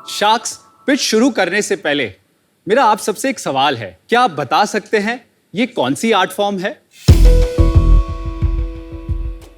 Sharks, pitch शुरू करने से पहले मेरा आप सबसे एक सवाल है। क्या आप बता सकते हैं ये कौन सी आर्ट फॉर्म है?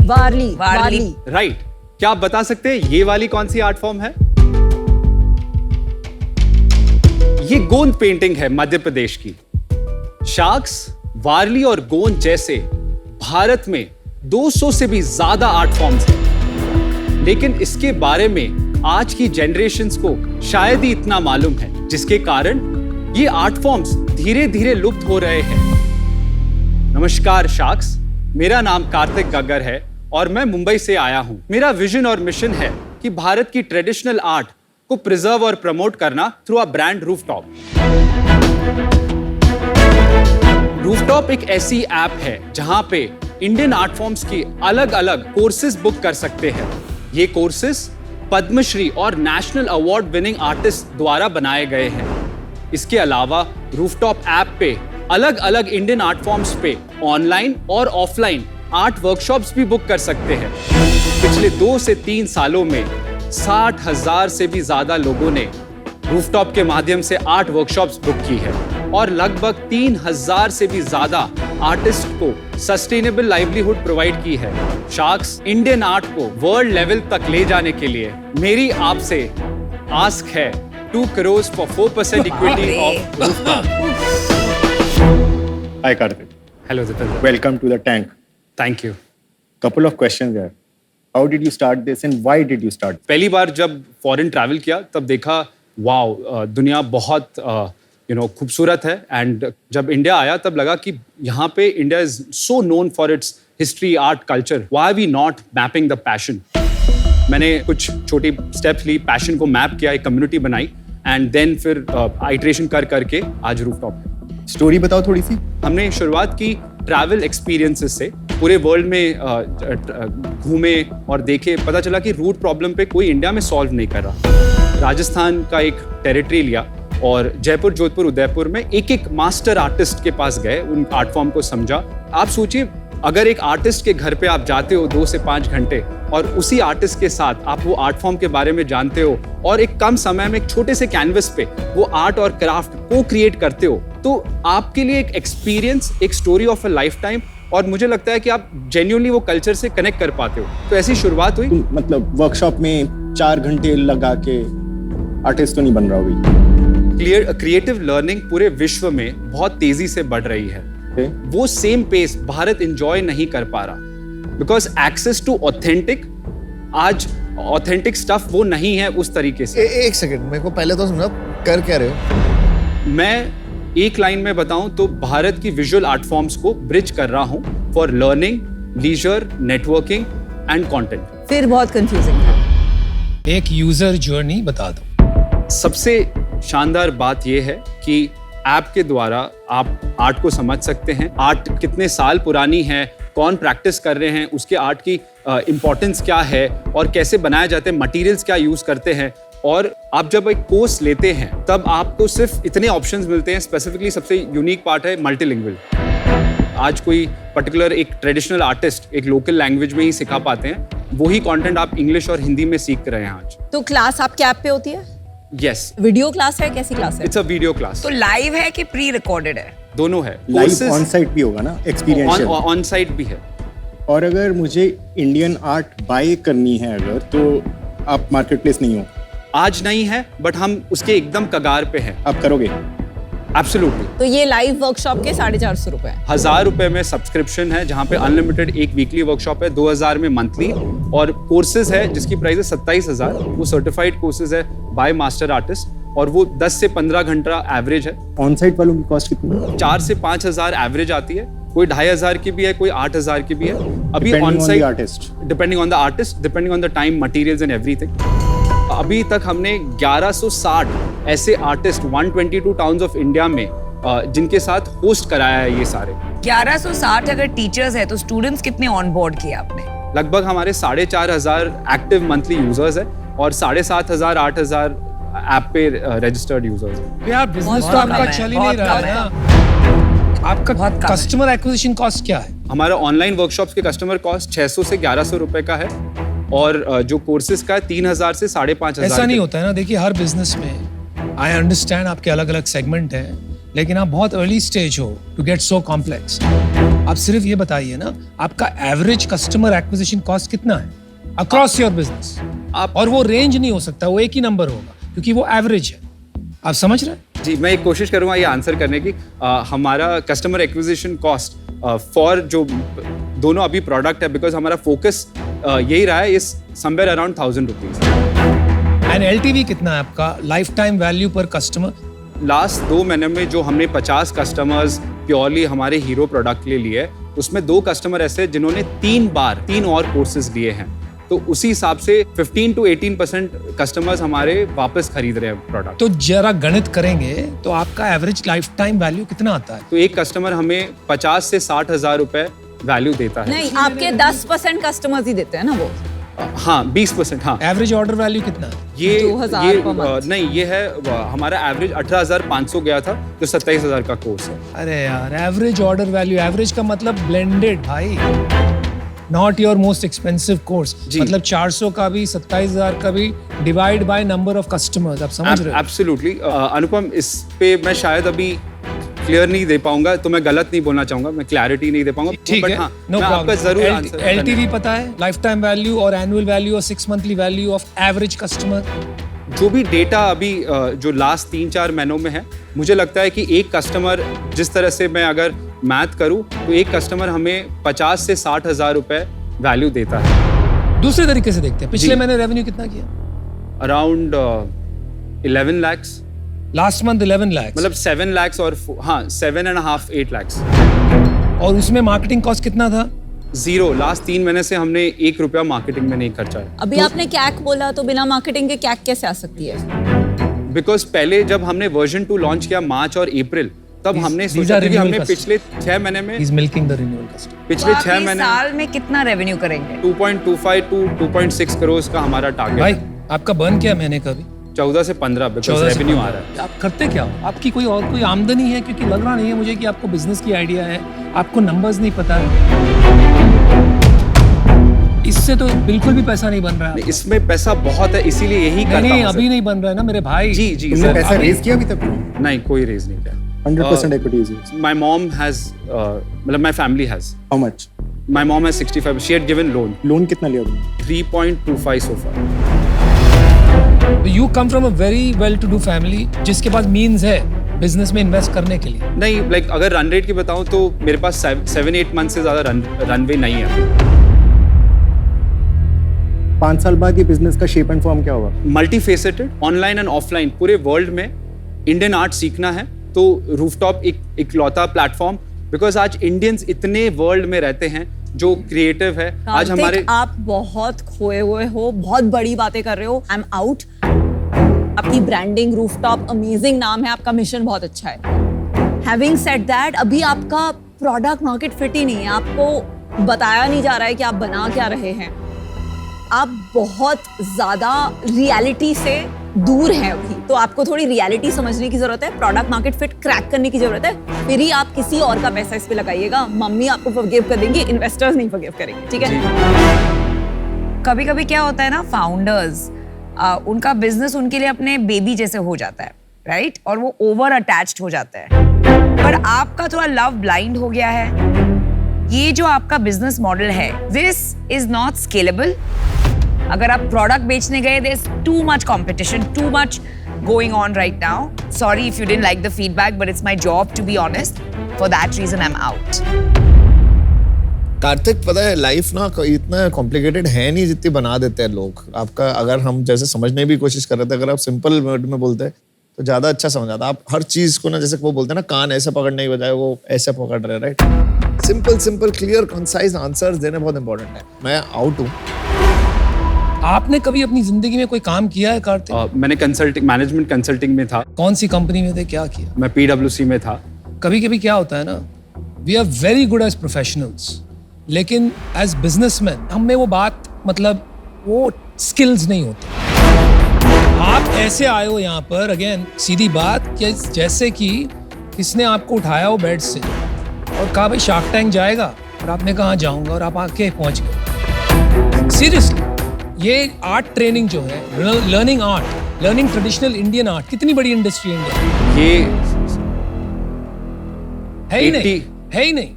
वारली। राइट। क्या आप बता सकते हैं ये वाली कौन सी आर्ट फॉर्म है? ये गोंद पेंटिंग है मध्य प्रदेश की। शार्क्स, वारली और गोंद जैसे भारत में 200 से भी ज्यादा आर्ट फॉर्म्स हैं, लेकिन इसके बारे में आज की जनरेशन्स को शायद ही इतना मालूम है, जिसके कारण ये आर्ट फॉर्म्स धीरे धीरे लुप्त हो रहे हैं। नमस्कार शार्क्स, मेरा नाम कार्तिक गग्गर है और मैं मुंबई से आया हूं। मेरा विजन और मिशन है कि भारत की ट्रेडिशनल आर्ट को प्रिजर्व और प्रमोट करना through a brand rooftop. Rooftop एक ऐसी ऐप है जहां पे इंडियन आर्ट फॉर्म्स की अलग अलग कोर्सेज बुक कर सकते हैं। ये कोर्सेज पद्मश्री और नेशनल अवार्ड विनिंग आर्टिस्ट द्वारा बनाए गए हैं। इसके अलावा रूफटॉप ऐप पे अलग अलग इंडियन आर्ट फॉर्म्स पे ऑनलाइन और ऑफलाइन आर्ट वर्कशॉप्स भी बुक कर सकते हैं। पिछले 2 से 3 सालों में 60,000 से भी ज्यादा लोगों ने रूफटॉप के माध्यम से आर्ट वर्कशॉप्स बुक की है और लगभग 3,000 से भी ज्यादा आर्टिस्ट को सस्टेनेबल लाइवलीहुड प्रोवाइड की है। शार्क्स, इंडियन आर्ट को वर्ल्ड लेवल तक ले जाने के लिए मेरी आपसे आस्क है 2 crore for 4% equity of rooftop. Hi Karthik. Hello Dipendra. Welcome to the tank. Thank you. Couple of questions there. How did you start this and why did you start? पहली बार जब फॉरेन ट्रैवल किया तब देखा wow, दुनिया बहुत खूबसूरत है। And जब इंडिया आया तब लगा कि यहाँ पे India is so known for its history, art, culture. Why are we not mapping the passion? मैंने कुछ छोटी स्टेप्स ली, पैशन को मैप किया, एक कम्युनिटी बनाई एंड देन फिर आइटरेशन कर करके आज रूफटॉप है। स्टोरी बताओ थोड़ी सी। हमने शुरुआत की ट्रैवल एक्सपीरियंसेस से। पूरे वर्ल्ड में घूमे और देखे, पता चला कि रूट प्रॉब्लम पे कोई इंडिया में सॉल्व नहीं कर रहा। राजस्थान का एक टेरिटरी लिया और जयपुर, जोधपुर, उदयपुर में एक एक मास्टर आर्टिस्ट के पास गए, उन आर्ट फॉर्म को समझा। आप सोचिए, अगर एक आर्टिस्ट के घर पे आप जाते हो 2 से 5 घंटे और उसी आर्टिस्ट के साथ आप वो आर्ट फॉर्म के बारे में जानते हो और एक कम समय में एक छोटे से कैनवस पे वो आर्ट और क्राफ्ट को क्रिएट करते हो, तो आपके लिए एक एक्सपीरियंस, एक story of a life time. और मुझे लगता है कि आप जेन्युइनली वो कल्चर से कनेक्ट कर पाते हो। तो ऐसी शुरुआत हुई। मतलब वर्कशॉप में 4 घंटे लगा के आर्टिस्ट तो नहीं बन रहा होगी। क्रिएटिव लर्निंग पूरे विश्व में बहुत तेजी से बढ़ रही है। वो सेम पेस भारत एंजॉय नहीं कर पा रहा because access to authentic stuff वो नहीं है उस तरीके से। एक सेकंड, मेरे को पहले तो समझा कर क्या रहे हो। मैं एक लाइन में बताऊं तो भारत की विजुअल आर्ट फॉर्म्स को ब्रिज कर रहा हूं for learning, leisure, networking and content. फिर बहुत कंफ्यूजिंग था। एक यूजर जर्नी बता दो। सबसे शानदार बात यह है कि ऐप के द्वारा आप आर्ट को समझ सकते हैं। आर्ट कितने साल पुरानी है, कौन प्रैक्टिस कर रहे हैं, उसके आर्ट की इम्पोर्टेंस क्या है और कैसे बनाए जाते हैं, मटेरियल्स क्या यूज करते हैं। और आप जब एक कोर्स लेते हैं तब आपको सिर्फ इतने ऑप्शंस मिलते हैं। स्पेसिफिकली सबसे यूनिक पार्ट है मल्टीलिंगुअल। आज कोई पर्टिकुलर एक ट्रेडिशनल आर्टिस्ट एक लोकल लैंग्वेज में ही सिखा पाते हैं, वही कंटेंट आप इंग्लिश और हिंदी में सीख रहे हैं आज। तो क्लास आपके ऐप पे होती है? यस। वीडियो क्लास है? कैसी क्लास है? It's a video class. तो लाइव है कि प्री रिकॉर्डेड है? दोनों है। लाइव ऑन साइट भी होगा ना, एक्सपीरियंशियल? ऑन साइट भी है। और अगर मुझे इंडियन आर्ट बाय करनी है अगर, तो आप मार्केट प्लेस नहीं हो? आज नहीं है, बट हम उसके एकदम कगार पे हैं। आप करोगे? एब्सोल्युटली। तो ये लाइव वर्कशॉप के 450 रुपए है। 1000 रुपए में सब्सक्रिप्शन है जहाँ पे अनलिमिटेड एक वीकली वर्कशॉप है, 2000 में मंथली, और कोर्सेज है जिसकी प्राइस है 27,000। वो सर्टिफाइड कोर्सेज है बाय मास्टर आर्टिस्ट और वो 10 से 15 घंटा एवरेज है। ऑन साइट वालों की कॉस्ट कितनी? 4 से 5,000 एवरेज आती है। कोई 2,500 की भी है, कोई 8,000 की भी है। अभी on site depending on the artist, depending on the time, materials and everything. अभी तक हमने 1160 ऐसे आर्टिस्ट 122 टाउन्स ऑफ इंडिया में जिनके साथ होस्ट कराया है ये सारे। 1160 अगर टीचर्स है तो स्टूडेंट्स कितने ऑन बोर्ड किए आपने? लगभग हमारे 4,500 एक्टिव मंथली यूजर्स है और 7,500 8,000 ऐप पे रजिस्टर्ड यूजर्स है। यार बिजनेस तो आपका चल ही नहीं रहा है ना। आपका कस्टमर एक्विजिशन कॉस्ट क्या है? हमारा ऑनलाइन वर्कशॉप्स के कस्टमर कॉस्ट 600 से 1100 रुपए का है और जो कोर्सेज का 3,000 से 5,500। ऐसा नहीं होता है ना, देखिए हर बिजनेस में आई अंडरस्टैंड आपके अलग अलग सेगमेंट हैं, लेकिन आप बहुत अर्ली स्टेज हो टू गेट सो कॉम्प्लेक्स। आप सिर्फ ये बताइए ना, आपका एवरेज कस्टमर एक्विजिशन कॉस्ट कितना है अक्रॉस योर बिजनेस? और वो रेंज नहीं हो सकता, वो एक ही नंबर होगा क्योंकि वो एवरेज है। आप समझ रहे हैं? जी, मैं एक कोशिश करूंगा ये आंसर करने की। हमारा कस्टमर एक्विजिशन कॉस्ट फॉर जो दोनों अभी प्रोडक्ट है, बिकॉज हमारा फोकस यही रहा है, इस somewhere around 1,000 rupees. And LTV कितना है आपका, लाइफ टाइम वैल्यू पर कस्टमर? लास्ट 2 महीने में जो हमने 50 कस्टमर्स प्योरली हमारे हीरो प्रोडक्ट के लिए लिए, उसमें 2 कस्टमर ऐसे हैं जिन्होंने 3 और कोर्सेज लिए हैं। तो उसी हिसाब से 15 to 18% कस्टमर्स हमारे वापस खरीद रहे हैं प्रोडक्ट। तो जरा गणित करेंगे तो आपका एवरेज लाइफ टाइम वैल्यू कितना आता है? तो एक कस्टमर हमें 50 से 60,000 रुपए वैल्यू देता है। नहीं, आपके 10% कस्टमर्स ही देते हैं ना वो। हाँ, 20%। हाँ, एवरेज ऑर्डर वैल्यू कितना है? ये 2,000 per month। नहीं, ये है हमारा एवरेज 18,500 गया था, जो 27,000 का कोर्स है। अरे यार, एवरेज ऑर्डर वैल्यू, एवरेज का मतलब ब्लेंडेड भाई, not your most expensive course. मतलब 400 का भी, 27,000 का भी, divide by number of customers. आप समझ रहे हो? एब्सोल्युटली। अनुपम, इस पे मैं शायद अभी क्लियर नहीं दे पाऊंगा, तो मैं गलत नहीं बोलना चाहूंगा, मैं क्लैरिटी नहीं दे पाऊंगा। ठीक है, नो प्रॉब्लम। एलटीवी पता है, लाइफ टाइम वैल्यू और एनुअल वैल्यू और 6 monthly value of average customer? जो भी डेटा अभी जो लास्ट 3-4 महीनों में है, मुझे लगता है कि एक कस्टमर, जिस तरह से मैं अगर मैथ करूं, तो एक कस्टमर हमें 50 से 60,000 रुपए वैल्यू देता है। दूसरे तरीके से देखते हैं, पिछले महीने रेवेन्यू कितना किया? Around 11 lakhs। Last month 11 lakh, मतलब 7 lakhs और 7.5, 8 lakhs। और उसमें मार्केटिंग कॉस्ट कितना था? 0। लास्ट 3 महीने से हमने 1 रुपया मार्केटिंग में नहीं खर्चा है। अभी आपने कैक बोला, तो बिना मार्केटिंग के कैक कैसे आ सकती है? बिकॉज पहले जब हमने वर्जन 2 लॉन्च किया मार्च और अप्रैल, तब हमने सोचा कि हमने पिछले 6 महीने में पिछले 6 महीने साल में कितना रेवेन्यू करेंगे? 2.25 to 2.6 करोड़ का हमारा टारगेट। भाई आपका बर्न क्या महीने का भी? 14 से 15 बिकॉज रेवेन्यू आ रहा है। आप करते क्या हो? आपकी कोई और कोई आमदनी है? क्योंकि लग रहा नहीं है मुझे कि आपको बिजनेस की आइडिया है, आपको नंबर्स नहीं पता है। इससे तो बिल्कुल भी पैसा नहीं बन रहा है। इसमें पैसा बहुत है, इसीलिए यही करता हूं। नहीं, अभी नहीं बन रहा है ना मेरे भाई। जी जी तुमने सर। पैसा रेज किया अभी तक? नहीं, कोई रेज नहीं किया। 100% equity is used. My mom has, मतलब my family has. How much? My mom has 65. She had given loan. Loan कितना लिया तुमने? 3.25 so far. You come from a very well-to-do family जिसके पास means है बिजनेस में invest करने के लिए। नहीं, like अगर रन रेट की बताऊं तो मेरे पास 7-8 मंथ से ज्यादा रनवे नहीं है। 5 साल बाद ये बिजनेस का शेप एंड फॉर्म क्या होगा? Multi faceted, online and offline, पूरे वर्ल्ड में इंडियन आर्ट सीखना है तो रूफटॉप एक इकलौता प्लेटफॉर्म, बिकॉज आज इंडियंस इतने वर्ल्ड में रहते हैं जो क्रिएटिव है। आज हमारे आप बहुत खोए हुए हो, बहुत बड़ी बातें कर रहे हो। आई एम आउट। आपकी ब्रांडिंग रूफटॉप अमेजिंग नाम है, आपका मिशन बहुत अच्छा है। हैविंग सेड दैट, अभी आपका प्रोडक्ट मार्केट फिट ही नहीं है, आपको बताया नहीं जा रहा है कि आप बना क्या रहे हैं। आप बहुत ज्यादा रियलिटी से दूर हैं अभी, तो आपको थोड़ी रियलिटी समझने की जरूरत है, प्रोडक्ट मार्केट फिट क्रैक करने की जरूरत है, फिर ही आप किसी और का पैसा इस पे लगाइएगा। मम्मी आपको फॉरगिव कर देंगी, इन्वेस्टर्स नहीं फॉरगिव करेंगे, ठीक है? कभी कभी क्या होता है ना, फाउंडर्स उनका बिजनेस उनके लिए अपने बेबी जैसे हो जाता है, राइट? और वो ओवर अटैच्ड हो जाता है। पर आपका थोड़ा लव ब्लाइंड हो गया है। ये जो आपका बिजनेस मॉडल है, दिस इज नॉट स्केलेबल। अगर आप प्रोडक्ट बेचने गए, there is too much competition, too much going on right now. Sorry if you didn't like the feedback, but it's my job to be honest. For that reason I am out. Karthik, पता है life ना इतना complicated है नहीं जितनी बना देते हैं लोग। आपका अगर हम जैसे समझने की भी कोशिश कर रहे थे, अगर आप सिंपल वर्ड में बोलते तो ज्यादा अच्छा समझ आता। आप हर चीज को ना, जैसे वो बोलते हैं ना, कान ऐसे पकड़ने की बजाय वो ऐसे पकड़ रहे हैं, right? Simple clear concise answers देने बहुत इंपॉर्टेंट है। मैं आउट हूँ। आपने कभी अपनी जिंदगी में कोई काम किया है कार्तिक? मैंने कंसल्टिंग, मैनेजमेंट कंसल्टिंग में था। कौन सी कंपनी में थे, क्या किया? मैं PwC में था। कभी कभी क्या होता है ना, we are very good as professionals, लेकिन एज बिजनेसमैन हम में वो बात, मतलब वो स्किल्स नहीं होते। आप ऐसे आए हो यहाँ पर, अगेन सीधी बात, कि जैसे कि किसने आपको उठाया हो बेड से और कहा भाई शार्क टैंक जाएगा, और आपने कहा जाऊंगा, और आप आके पहुंच गए। सीरियसली, ये आर्ट ट्रेनिंग जो है, learning art, learning traditional Indian art, कितनी बड़ी इंडस्ट्री है इंडिया में? ये है ही 80 नहीं, है ही नहीं।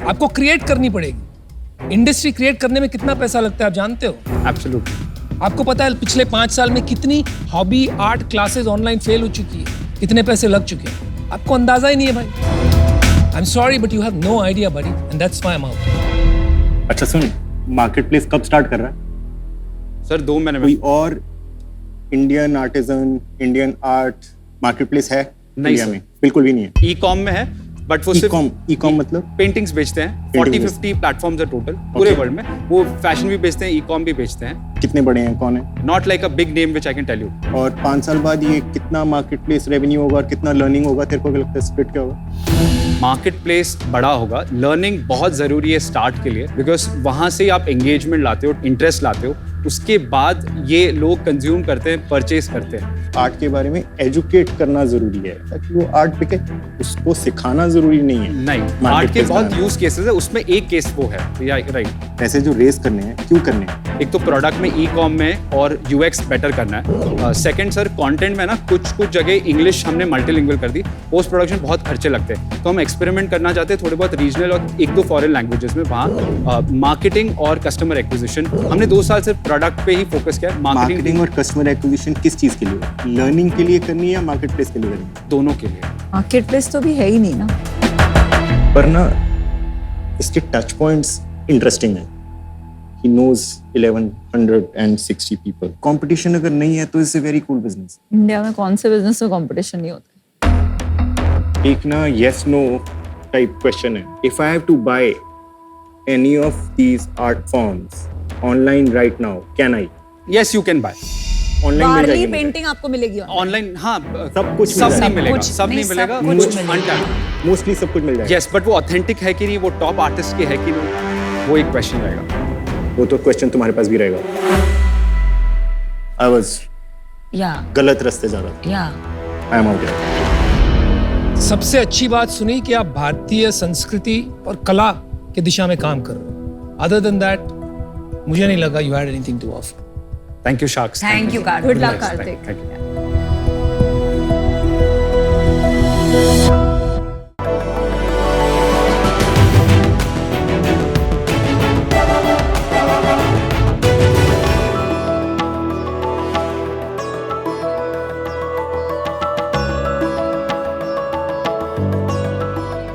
आपको क्रिएट करनी पड़ेगी। इंडस्ट्री क्रिएट करने में कितना पैसा लगता है आप जानते हो? एब्सोल्युटली। आपको पता है पिछले 5 साल में कितनी hobby art classes online fail हो चुकी है, कितने पैसे लग चुके हैं, आपको अंदाजा ही नहीं है भाई। I am sorry but you have no idea buddy, and that's why I am out. अच्छा सुन, मार्केट प्लेस कब स्टार्ट कर रहा है? सर 2 महीने में। कोई और Indian artisan, Indian art market place है नहीं इंडिया सर। में? बिल्कुल भी नहीं है। ई कॉम में है, बट वो सिर्फ ई कॉम मतलब पेंटिंग्स बेचते हैं। Painting 40-50 प्लेटफॉर्म्स है टोटल पूरे Okay. वर्ल्ड में। वो फैशन भी बेचते हैं, ई कॉम भी बेचते हैं। कितने बड़े हैं, कौन है? Not like a big name which I can tell you. और 5 साल बाद ये कितना मार्केट प्लेस रेवेन्यू होगा और कितना लर्निंग होगा? तेरे को क्या लगता है, स्प्लिट क्या होगा? मार्केट प्लेस बड़ा होगा। लर्निंग बहुत जरूरी है स्टार्ट के लिए, बिकॉज वहां से आप एंगेजमेंट लाते हो, इंटरेस्ट लाते हो, उसके बाद ये लोग कंज्यूम करते हैं, परचेज करते हैं। आर्ट के बारे में एजुकेट करना जरूरी है ताकि वो आर्ट बिके। उसको सिखाना जरूरी नहीं है। नहीं, Market आर्ट के place बहुत बनाना। यूज केसेस है, उसमें एक केस वो है। राइट। पैसे जो रेस करने हैं, क्यों करने हैं? एक तो प्रोडक्ट में ई कॉम में और यूएक्स बेटर करना है। सेकंड सर, कंटेंट में ना कुछ जगह इंग्लिश हमने मल्टीलिंगुअल कर दी। पोस्ट प्रोडक्शन बहुत खर्चे लगते हैं, तो हम एक्सपेरिमेंट करना चाहते हैं थोड़े बहुत रीजनल और 1-2 फॉरेन लैंग्वेजेस में। वहाँ मार्केटिंग और कस्टमर एक्विजिशन हमने 2 साल सिर्फ प्रोडक्ट पे ही फोकस किया। मार्केटिंग और कस्टमर एक्विजिशन किस चीज के लिए? लर्निंग के लिए करनी है या मार्केट प्लेस के लिए करनी है? दोनों के लिए। मार्केट प्लेस तो भी है ही नहीं ना। पर ना इसके टच पॉइंट्स इंटरेस्टिंग है। He knows 1160 people. कंपटीशन अगर नहीं है तो it's a very cool business. India में कौन से बिजनेस में कंपटीशन नहीं होता? एक ना yes no टाइप क्वेश्चन है। If I have to buy any of these art forms online right now, can I? Yes, you can buy online मिल वारली जाएगी मुझे? पेंटिंग आपको मिलेगी online? ऑनलाइन। हाँ, सब कुछ सब मिल नहीं जाएगा। मिलेगा, कुछ सब नहीं नहीं, मिलेगा। सब कुछ कुछ मिलेगा। मोस्टली सब कुछ मिल जाएगा। यस, बट वो ऑथेंटिक है कि नहीं, वो टॉप आर्टिस्ट की है कि नहीं, वो एक क्वेश्चन रहेगा। वो तो क्वेश्चन तुम्हारे पास भी रहेगा। I was या गलत रास्ते जा रहा या था। I am out here. सबसे अच्छी बात सुनी कि आप भारतीय संस्कृति और कला की दिशा में काम कर रहे हो। अदर देन दैट मुझे नहीं लगा you had anything to offer. Thank you sharks. Thank you Karthik. Good luck, Karthik. Thank you.